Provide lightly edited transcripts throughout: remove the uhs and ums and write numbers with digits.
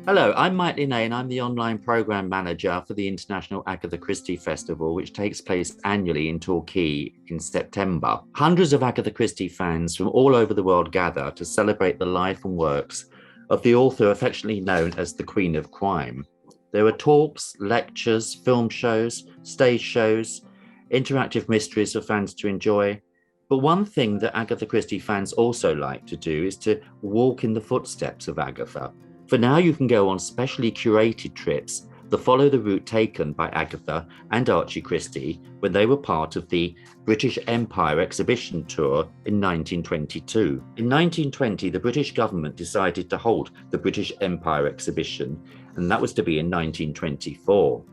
Hello, I'm Mike Linnane and I'm the online program manager for the International Agatha Christie Festival, which takes place annually in Torquay in September. Hundreds of Agatha Christie fans from all over the world gather to celebrate the life and works of the author affectionately known as the Queen of Crime. There are talks, lectures, film shows, stage shows, interactive mysteries for fans to enjoy. But one thing that Agatha Christie fans also like to do is to walk in the footsteps of Agatha. For now, you can go on specially curated trips that follow the route taken by Agatha and Archie Christie when they were part of the British Empire exhibition tour in 1922. In 1920, the British government decided to hold the British Empire exhibition, and that was to be in 1924.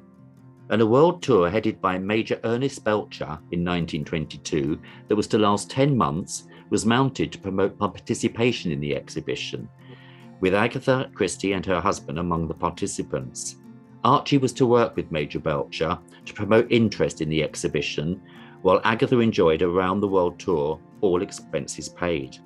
And a world tour headed by Major Ernest Belcher in 1922 that was to last 10 months was mounted to promote participation in the exhibition, with Agatha Christie and her husband among the participants. Archie was to work with Major Belcher to promote interest in the exhibition, while Agatha enjoyed a round-the-world tour, all expenses paid.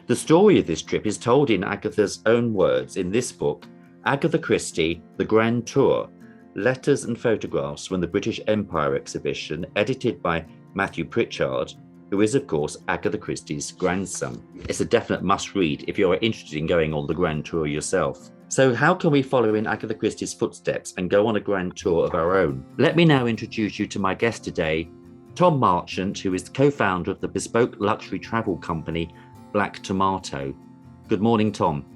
The story of this trip is told in Agatha's own words in this book, Agatha Christie, The Grand Tour, Letters and Photographs from the British Empire exhibition, edited by Matthew Pritchard, who is, of course, Agatha Christie's grandson. It's a definite must-read if you're interested in going on the grand tour yourself. So how can we follow in Agatha Christie's footsteps and go on a grand tour of our own? Let me now introduce you to my guest today, Tom Marchant, who is the co-founder of the bespoke luxury travel company, Black Tomato. Good morning, Tom.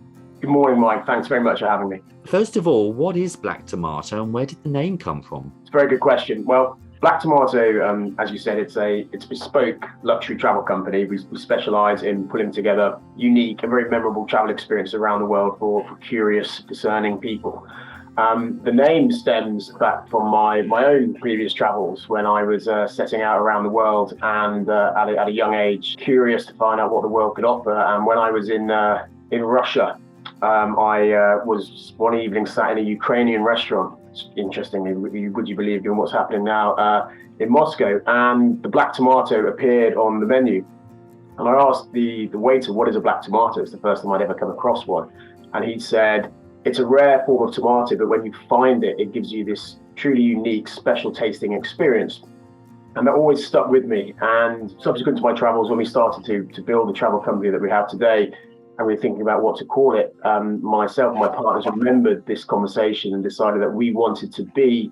Good morning, Mike. Thanks very much for having me. First of all, what is Black Tomato and where did the name come from? It's a very good question. Well, Black Tomato, as you said, it's a bespoke luxury travel company. We specialise in putting together unique and very memorable travel experiences around the world for curious, discerning people. The name stems back from my own previous travels when I was setting out around the world and at a young age, curious to find out what the world could offer. And when I was in Russia, I was one evening sat in a Ukrainian restaurant. Interestingly, would you believe, given what's happening now in Moscow, and the black tomato appeared on the menu. And I asked the waiter, what is a black tomato? It's the first time I'd ever come across one. And he said, it's a rare form of tomato, but when you find it, it gives you this truly unique, special tasting experience. And that always stuck with me. And subsequent to my travels, when we started to build the travel company that we have today, and we were thinking about what to call it, myself and my partners remembered this conversation and decided that we wanted to be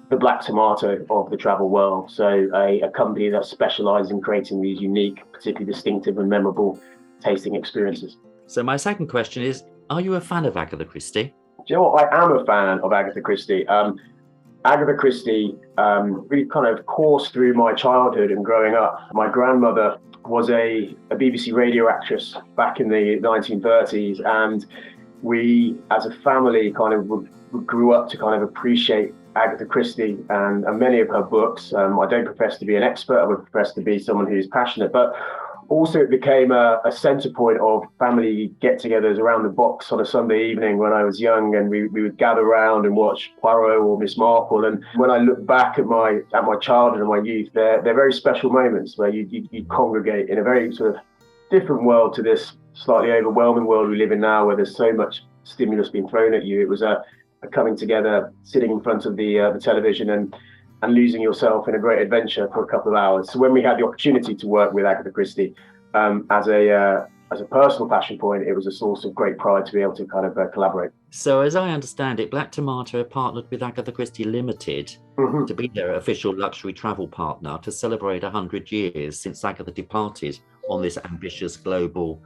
the black tomato of the travel world. So a company that specializes in creating these unique, particularly distinctive and memorable tasting experiences. So my second question is, are you a fan of Agatha Christie? Do you know what? I am a fan of Agatha Christie. Agatha Christie really kind of coursed through my childhood and growing up. My grandmother was a BBC radio actress back in the 1930s, and we as a family kind of grew up to kind of appreciate Agatha Christie and many of her books. I don't profess to be an expert, I would profess to be someone who's passionate, but also it became a centre point of family get-togethers around the box on a Sunday evening when I was young, and we would gather around and watch Poirot or Miss Marple. And when I look back at my childhood and my youth, they're very special moments where you congregate in a very sort of different world to this slightly overwhelming world we live in now, where there's so much stimulus being thrown at you. It was a coming together, sitting in front of the television and losing yourself in a great adventure for a couple of hours. So when we had the opportunity to work with Agatha Christie as a personal passion point, it was a source of great pride to be able to kind of collaborate. So as I understand it, Black Tomato partnered with Agatha Christie Limited to be their official luxury travel partner to celebrate 100 years since Agatha departed on this ambitious global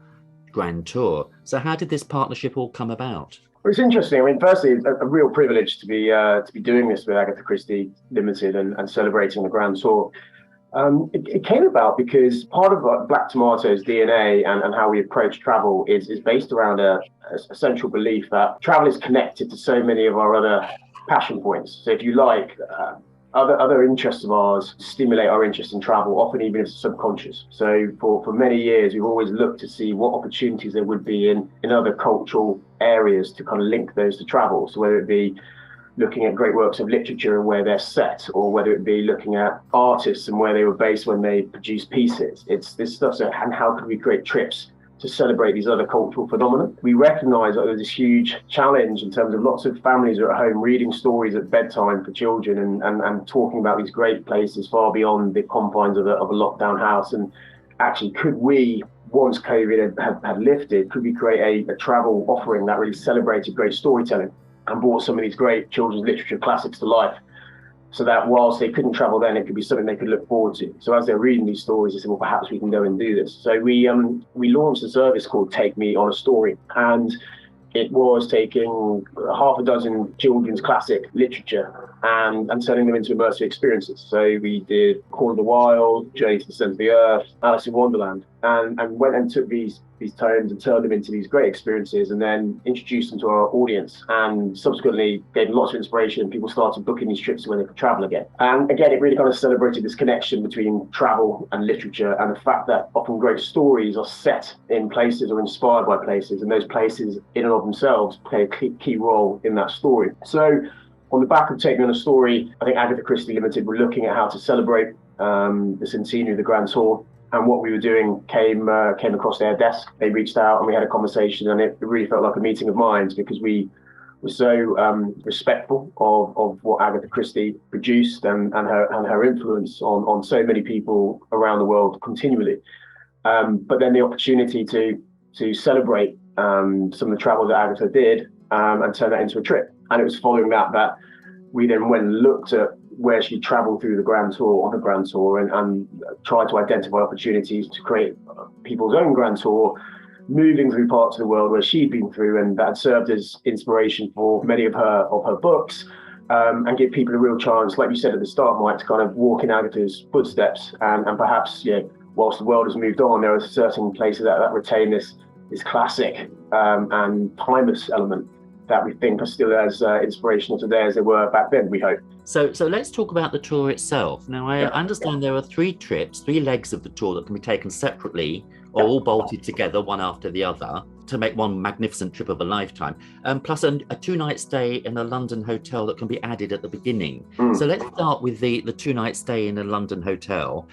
grand tour. So how did this partnership all come about? Well, it's interesting. I mean, firstly, it's a real privilege to be doing this with Agatha Christie Limited and celebrating the Grand Tour. It came about because part of Black Tomato's DNA and how we approach travel is based around a central belief that travel is connected to so many of our other passion points. So if you like, other interests of ours stimulate our interest in travel, often even if it's subconscious. So for many years, we've always looked to see what opportunities there would be in other cultural areas to kind of link those to travel. So whether it be looking at great works of literature and where they're set, or whether it be looking at artists and where they were based when they produced pieces. It's this stuff. So, and how could we create trips to celebrate these other cultural phenomena. We recognise that there's this huge challenge in terms of lots of families are at home reading stories at bedtime for children and talking about these great places far beyond the confines of a lockdown house. And actually, could we, once COVID had lifted, could we create a travel offering that really celebrated great storytelling and brought some of these great children's literature classics to life, so that whilst they couldn't travel then, it could be something they could look forward to. So as they're reading these stories, they said, well, perhaps we can go and do this. So we launched a service called Take Me on a Story, and it was taking half a dozen children's classic literature and turning them into immersive experiences. So we did Call of the Wild, Journey to the Centre of the Earth, Alice in Wonderland, and went and took these tomes and turned them into these great experiences, and then introduced them to our audience, and subsequently gave them lots of inspiration. People started booking these trips when they could travel again. And again, it really kind of celebrated this connection between travel and literature, and the fact that often great stories are set in places or inspired by places, and those places in and of themselves play a key role in that story. So on the back of Take Me on a Story, I think Agatha Christie Limited were looking at how to celebrate the centenary of the Grand Tour. And what we were doing came across their desk. They reached out and we had a conversation, and it really felt like a meeting of minds, because we were so respectful of what Agatha Christie produced and her influence on so many people around the world continually. But then the opportunity to celebrate some of the travel that Agatha did and turn that into a trip. And it was following that we then went and looked at where she traveled through the Grand Tour, on the Grand Tour, and tried to identify opportunities to create people's own Grand Tour, moving through parts of the world where she'd been through, and that had served as inspiration for many of her books, and give people a real chance, like you said at the start, Mike, to kind of walk in Agatha's footsteps, and perhaps, whilst the world has moved on, there are certain places that retain this classic and timeless element that we think are still as inspirational today as they were back then, we hope. So let's talk about the tour itself. Now, I understand there are 3 legs of the tour that can be taken separately or all bolted together, one after the other, to make one magnificent trip of a lifetime, plus a 2-night stay in a London hotel that can be added at the beginning. So let's start with the 2-night stay in a London hotel,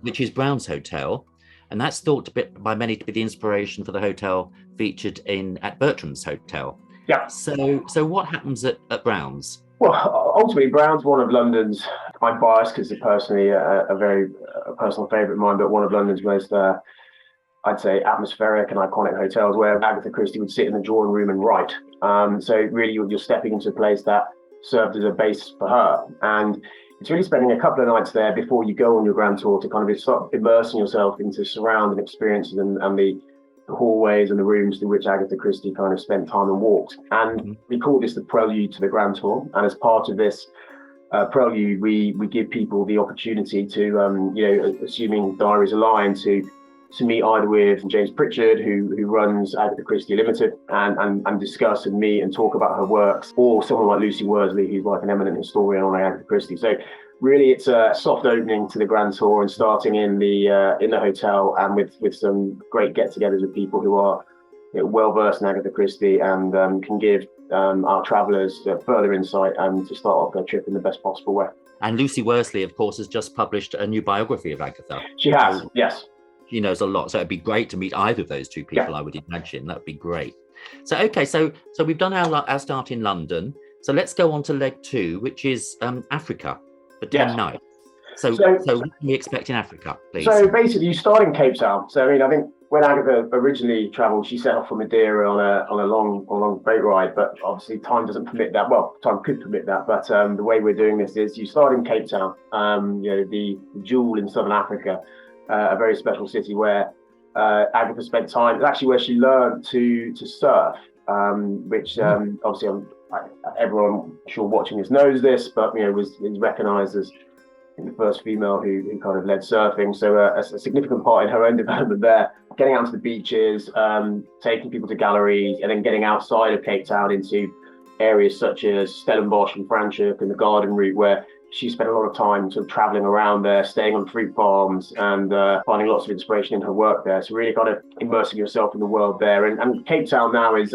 which is Brown's Hotel. And that's thought by many to be the inspiration for the hotel featured at Bertram's Hotel. Yeah. So what happens at Brown's? Well, ultimately, Brown's one of London's, I'm biased because it's personally a very personal favourite of mine, but one of London's most, I'd say, atmospheric and iconic hotels, where Agatha Christie would sit in the drawing room and write. So really, you're stepping into a place that served as a base for her. And it's really spending a couple of nights there before you go on your Grand Tour to kind of start immersing yourself into surrounding experiences and the hallways and the rooms through which Agatha Christie kind of spent time and walked. And we call this the prelude to the Grand Tour. And as part of this prelude, we give people the opportunity to, assuming diaries align, to meet either with James Pritchard, who runs Agatha Christie Limited, and discuss and meet and talk about her works, or someone like Lucy Worsley, who's like an eminent historian on Agatha Christie. So really, it's a soft opening to the Grand Tour, and starting in the hotel, and with some great get-togethers with people who are well versed in Agatha Christie and can give our travellers further insight and to start off their trip in the best possible way. And Lucy Worsley, of course, has just published a new biography of Agatha. She has, yes. She knows a lot, so it'd be great to meet either of those 2 people. I would imagine that would be great. So okay, so we've done our start in London. So let's go on to leg 2, which is Africa for 10 nights. So what can we expect in Africa, please? So basically, you start in Cape Town. So I think when Agatha originally travelled, she set off from Madeira on a long boat ride, but obviously time doesn't permit that. Well, time could permit that, but the way we're doing this is you start in Cape Town, the jewel in southern Africa. A very special city where Agatha spent time. It's actually where she learned to surf, which obviously everyone sure watching this knows this, but is recognised as the first female who kind of led surfing. So a significant part in her own development there, getting out to the beaches, taking people to galleries, and then getting outside of Cape Town into areas such as Stellenbosch and Franschhoek and the Garden Route, where she spent a lot of time sort of traveling around there, staying on fruit farms and finding lots of inspiration in her work there. So really kind of immersing yourself in the world there. And Cape Town now is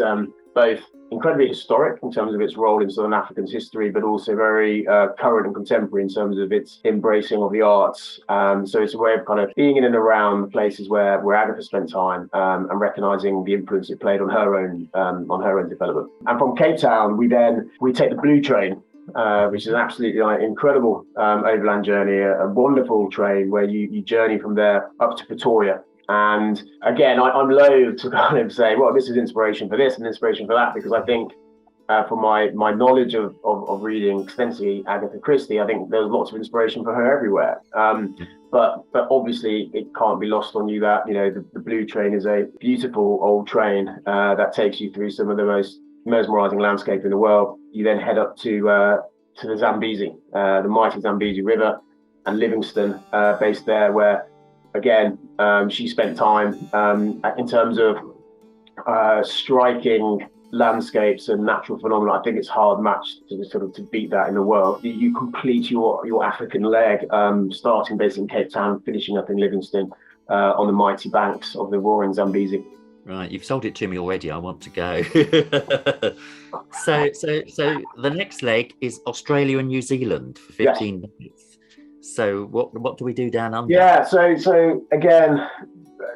both incredibly historic in terms of its role in Southern African's history, but also very current and contemporary in terms of its embracing of the arts. So it's a way of kind of being in and around places where Agatha spent time, and recognizing the influence it played on her own development. And from Cape Town, we take the Blue Train, which is an absolutely incredible overland journey, a wonderful train where you journey from there up to Pretoria. And again, I'm loath to kind of say, well, this is inspiration for this and inspiration for that, because I think from my knowledge of reading extensively Agatha Christie, I think there's lots of inspiration for her everywhere. But obviously, it can't be lost on you that, the Blue Train is a beautiful old train that takes you through some of the most mesmerizing landscape in the world. You then head up to the Zambezi, the mighty Zambezi River, and Livingstone, based there, where again, she spent time in terms of striking landscapes and natural phenomena. I think it's hard matched to beat that in the world. You complete your African leg, starting basically in Cape Town, finishing up in Livingstone, on the mighty banks of the roaring Zambezi. Right, you've sold it to me already. I want to go. So the next leg is Australia and New Zealand for 15 days. So what do we do down under? Yeah, so again,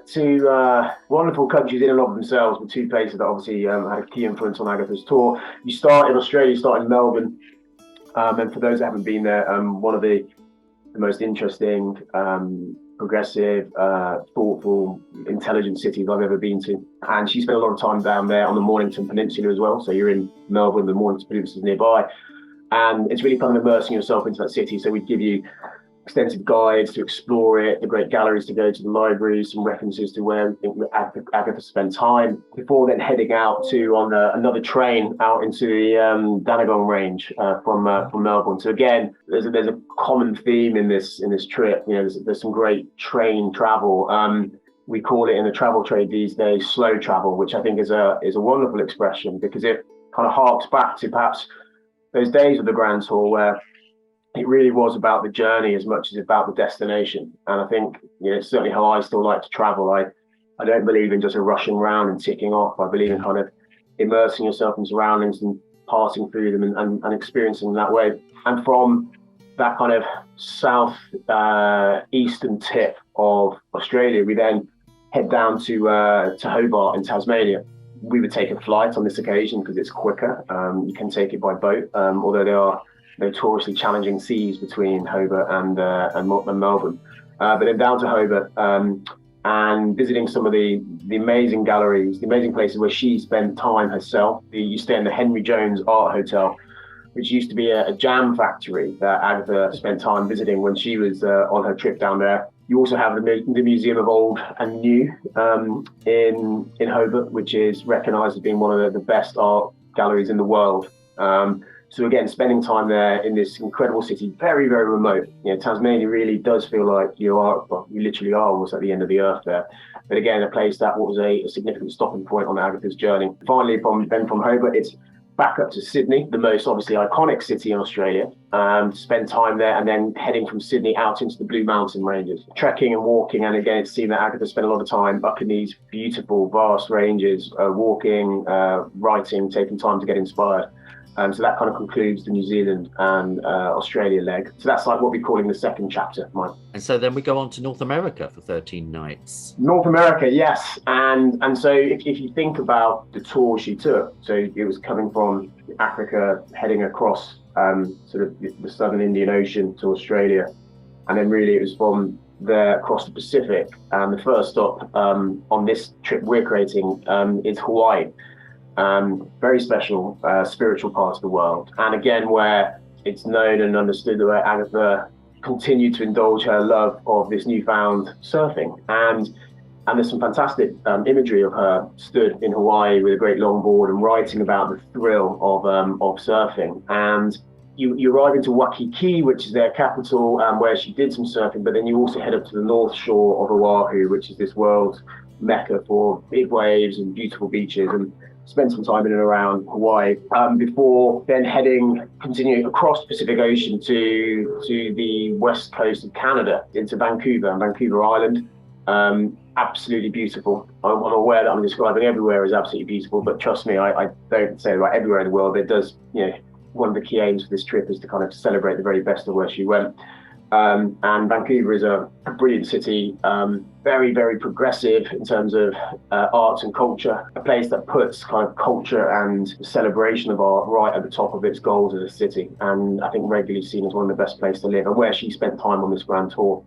two wonderful countries in and of themselves, but two places that obviously had a key influence on Agatha's tour. You start in Australia, you start in Melbourne, and for those that haven't been there, one of the most interesting, progressive, thoughtful, intelligent cities I've ever been to. And she spent a lot of time down there on the Mornington Peninsula as well. So you're in Melbourne, the Mornington Peninsula is nearby. And it's really kind of immersing yourself into that city. So we give you extensive guides to explore it, the great galleries to go to, the libraries, some references to where we think Agatha spent time, before then heading out on another train out into the Dandenong Range from Melbourne. So again, there's a common theme in this trip. There's some great train travel. We call it in the travel trade these days slow travel, which I think is a wonderful expression, because it kind of harks back to perhaps those days of the Grand Tour where it really was about the journey as much as about the destination. And I think it's certainly how I still like to travel. I don't believe in just a rushing around and ticking off. I believe in kind of immersing yourself in surroundings and passing through them and experiencing them that way. And from that kind of south eastern tip of Australia, we then head down to Hobart in Tasmania. We would take a flight on this occasion because it's quicker. You can take it by boat, although there are notoriously challenging seas between Hobart and Melbourne. But then down to Hobart and visiting some of the amazing galleries, the amazing places where she spent time herself. You stay in the Henry Jones Art Hotel, which used to be a jam factory that Agatha spent time visiting when she was on her trip down there. You also have the Museum of Old and New in Hobart, which is recognised as being one of the best art galleries in the world. So again, spending time there in this incredible city, very, very remote. Tasmania really does feel like you literally are almost at the end of the earth there. But again, a place that was a significant stopping point on Agatha's journey. Finally, from Hobart, it's back up to Sydney, the most obviously iconic city in Australia, to spend time there, and then heading from Sydney out into the Blue Mountain ranges, trekking and walking. And again, it seemed that Agatha spent a lot of time up in these beautiful, vast ranges, walking, writing, taking time to get inspired. So that kind of concludes the New Zealand and Australia leg. So that's like what we're calling the second chapter, Mike. And so then we go on to North America for 13 nights. North America, yes. And so if you think about the tour she took, so it was coming from Africa, heading across sort of the southern Indian Ocean to Australia. And then really it was from there across the Pacific. And the first stop on this trip we're creating is Hawaii. Very special spiritual part of the world, and again where it's known and understood that Agatha continued to indulge her love of this newfound surfing, and there's some fantastic imagery of her stood in Hawaii with a great longboard and writing about the thrill of surfing. And you arrive into Waikiki, which is their capital, where she did some surfing, but then you also head up to the north shore of Oahu, which is this world's mecca for big waves and beautiful beaches, and spend some time in and around Hawaii before then continuing across the Pacific Ocean to the west coast of Canada, into Vancouver Island. absolutely beautiful. I'm aware that I'm describing everywhere as absolutely beautiful, but trust me, I don't say about everywhere in the world. It does, one of the key aims of this trip is to kind of celebrate the very best of where she went. And Vancouver is a brilliant city, very, very progressive in terms of arts and culture, a place that puts kind of culture and celebration of art right at the top of its goals as a city. And I think regularly seen as one of the best places to live, and where she spent time on this grand tour.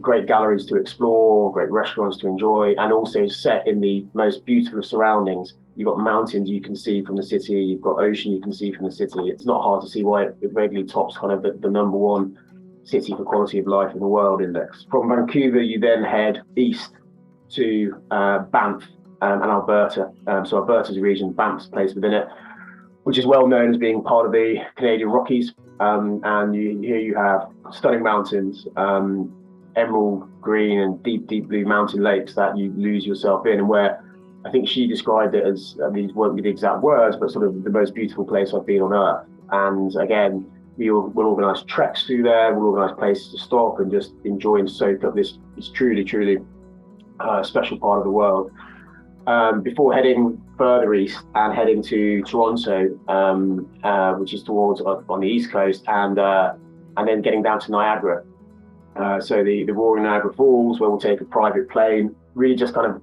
Great galleries to explore, great restaurants to enjoy, and also set in the most beautiful surroundings. You've got mountains you can see from the city, you've got ocean you can see from the city. It's not hard to see why it regularly tops kind of the number one city for quality of life in the world index. From Vancouver, you then head east to Banff and Alberta. So Alberta's a region, Banff's placed within it, which is well known as being part of the Canadian Rockies. And here you have stunning mountains, emerald green and deep blue mountain lakes that you lose yourself in, and where I think she described it as, these won't be the exact words, but sort of the most beautiful place I've been on earth. And again, we'll organise treks through there, we'll organise places to stop and just enjoy and soak up this truly special part of the world. Before heading further east and heading to Toronto, which is towards on the east coast, and then getting down to Niagara. So the Roaring Niagara Falls, where we'll take a private plane, really just kind of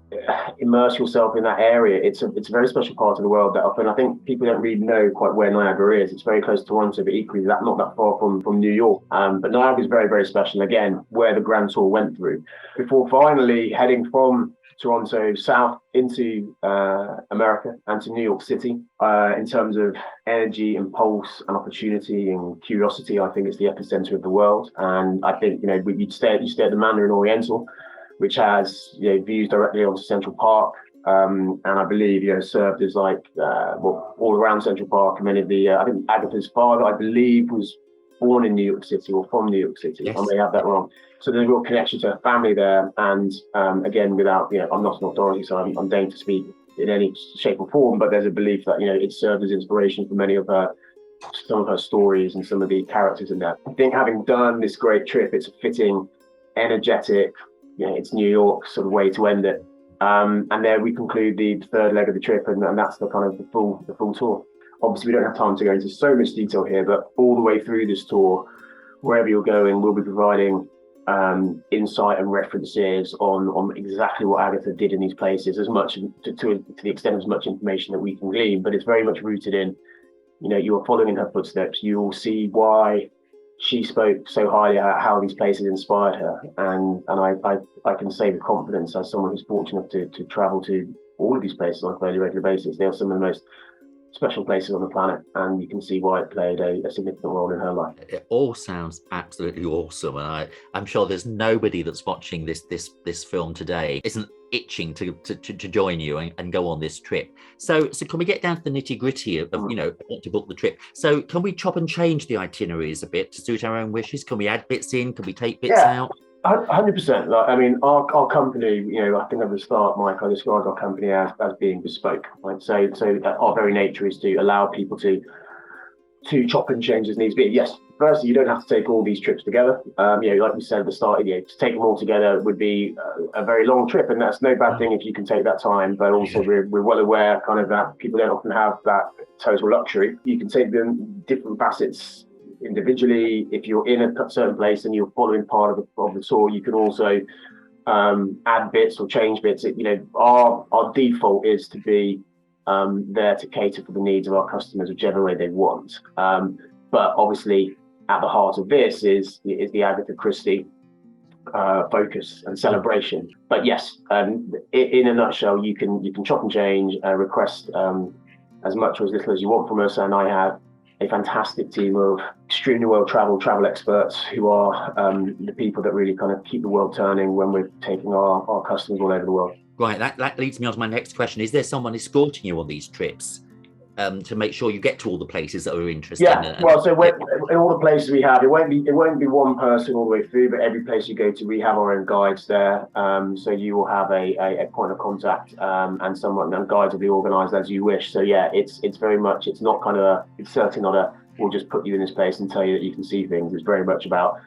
immerse yourself in that area. It's a very special part of the world that often I think people don't really know quite where Niagara is. It's very close to Toronto, but equally not that far from New York. But Niagara is very, very special, again, where the Grand Tour went through. Before finally heading from Toronto south into America and to New York City. In terms of energy and pulse and opportunity and curiosity, I think it's the epicenter of the world. And I think, you'd stay at the Mandarin Oriental, which has views directly onto Central Park. And I believe served as all around Central Park. And many of the I think Agatha's father, I believe, was born in New York City or from New York City. Yes. I may have that wrong. So there's a real connection to her family there. And again, without, I'm not an authority, so I'm deigned to speak in any shape or form, but there's a belief that, it served as inspiration for some of her stories and some of the characters in that. I think having done this great trip, it's a fitting, energetic, it's New York sort of way to end it. And there we conclude the third leg of the trip, and that's the kind of the full tour. Obviously, we don't have time to go into so much detail here, but all the way through this tour, wherever you're going, we'll be providing insight and references on exactly what Agatha did in these places, as much to the extent as much information that we can glean. But it's very much rooted in, you are following in her footsteps. You will see why she spoke so highly about how these places inspired her, and I can say with confidence, as someone who's fortunate to travel to all of these places on a fairly regular basis, they are some of the most special places on the planet, and you can see why it played a significant role in her life. It all sounds absolutely awesome, and I'm sure there's nobody that's watching this film today isn't itching to join you and go on this trip. So can we get down to the nitty gritty of to book the trip? So can we chop and change the itineraries a bit to suit our own wishes? Can we add bits in? Can we take bits out? 100%. Our company, I think at the start, Mike, I described our company as being bespoke, right? So our very nature is to allow people to chop and change as needs be. Yes, firstly, you don't have to take all these trips together. Like we said at the start, to take them all together would be a very long trip, and that's no bad thing if you can take that time. But also, we're well aware kind of that people don't often have that total luxury. You can take them different facets individually. If you're in a certain place and you're following part of the tour, you can also add bits or change bits. Our default is to be there to cater for the needs of our customers, whichever way they want. But obviously, at the heart of this is the Agatha Christie focus and celebration. But yes, in a nutshell, you can chop and change, request as much or as little as you want from us, and I have a fantastic team of extremely travel experts who are the people that really kind of keep the world turning when we're taking our customers all over the world. Right, that leads me on to my next question. Is there someone escorting you on these trips to make sure you get to all the places that are interesting? Yeah, in all the places we have, it won't be one person all the way through, but every place you go to, we have our own guides there. So you will have a point of contact, and guides will be organised as you wish. So yeah, it's very much, it's certainly not we'll just put you in this place and tell you that you can see things. It's very much about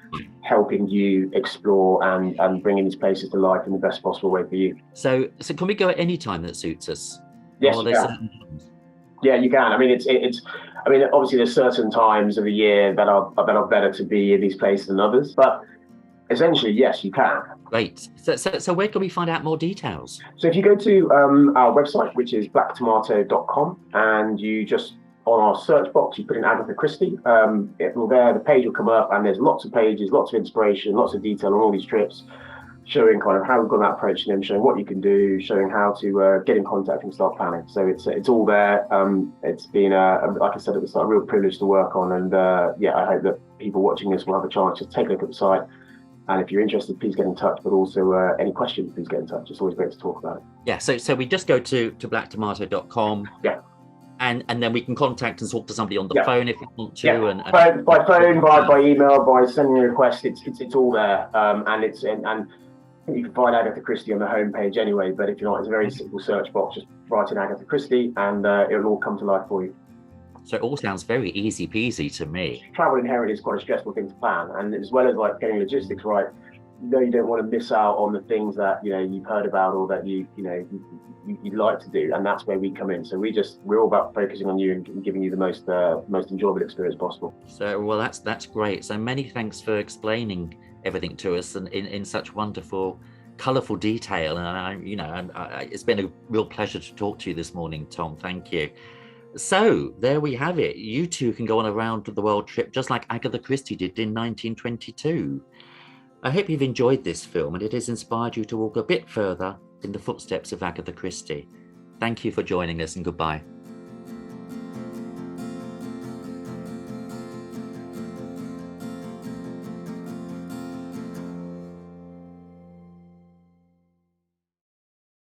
helping you explore and bringing these places to life in the best possible way for you. So can we go at any time that suits us? Yes, Or are you there can. certain times? Yeah, you can. I mean, I mean, obviously, there's certain times of the year that are better to be in these places than others. But essentially, yes, you can. Great. So where can we find out more details? So if you go to our website, which is blacktomato.com, and you just on our search box, you put in Agatha Christie, the page will come up, and there's lots of pages, lots of inspiration, lots of detail on all these trips, showing kind of how we've gone about approaching them, showing what you can do, showing how to get in contact and start planning. So it's all there. It's been, like I said at the start, a real privilege to work on. And I hope that people watching this will have a chance to take a look at the site. And if you're interested, please get in touch. But also any questions, please get in touch. It's always great to talk about it. Yeah, so we just go to blacktomato.com. Yeah. And then we can contact and talk to somebody on the phone if we want to. Yeah. And by phone, by email, by sending a request, it's all there. And you can find Agatha Christie on the homepage anyway, but if you're not, it's a very simple search box. Just write in Agatha Christie and it'll all come to life for you. So it all sounds very easy peasy to me. Travel inherently is quite a stressful thing to plan, and as well as like getting logistics right, you don't want to miss out on the things that you've heard about or that you'd like to do, and that's where we come in. So we're all about focusing on you and giving you the most enjoyable experience possible. So well, that's great. So many thanks for explaining everything to us and in such wonderful, colourful detail. And it's been a real pleasure to talk to you this morning, Tom. Thank you. So there we have it. You too can go on a round the world trip just like Agatha Christie did in 1922. I hope you've enjoyed this film and it has inspired you to walk a bit further in the footsteps of Agatha Christie. Thank you for joining us and goodbye.